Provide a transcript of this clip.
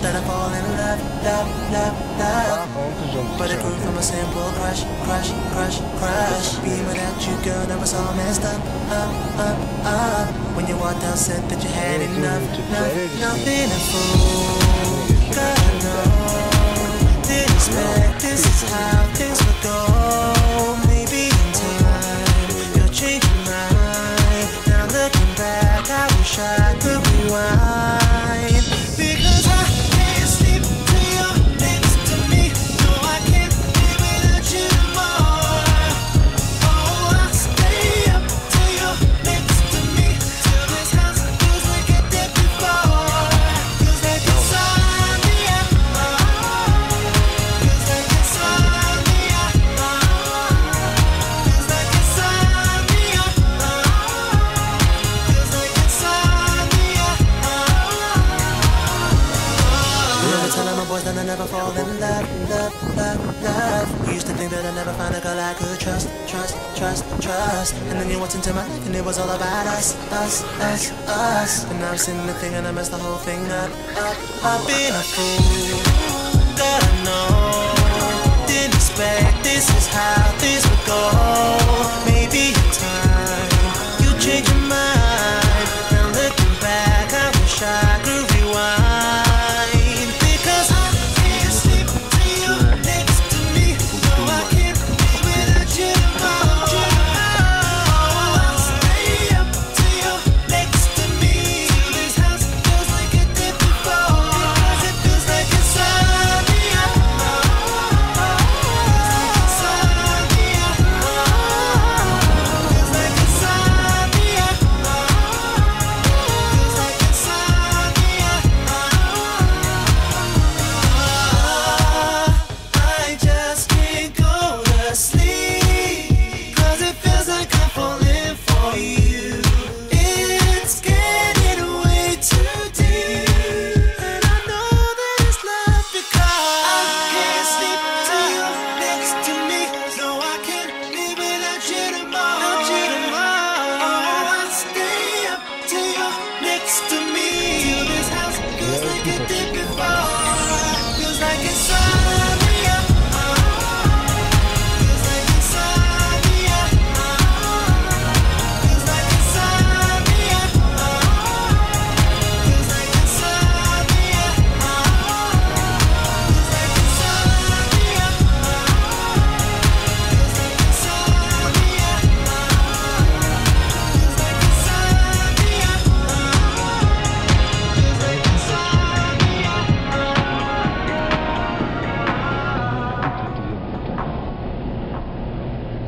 that I fall in love. But it grew from a simple crush. Being without you, girl, that was all messed up. When you walked out, said that you had enough. Nothing to fool. God, I know. Didn't expect this is how things would go. Maybe in time, you'll change your mind. Now looking back, I wish I could rewind. Because I can't sleep till you're next to me. No, I can't live without you tomorrow. Oh, I'll stay up till you're next to me. Till this house feels like it did before. Feels like it's on me out. Feels like it's on me out. Feels like it's on me out. Feels like it's on me out. Never telling my boys that I never fall in love. We used to think that I'd never find a girl I could trust. And then you walked into my life and it was all about us. And now I'm sitting there thinking I messed the whole thing up. I've been a fool, God I know. Didn't expect this is how things would go. Maybe in time, you change your mind. Now looking back, I wish I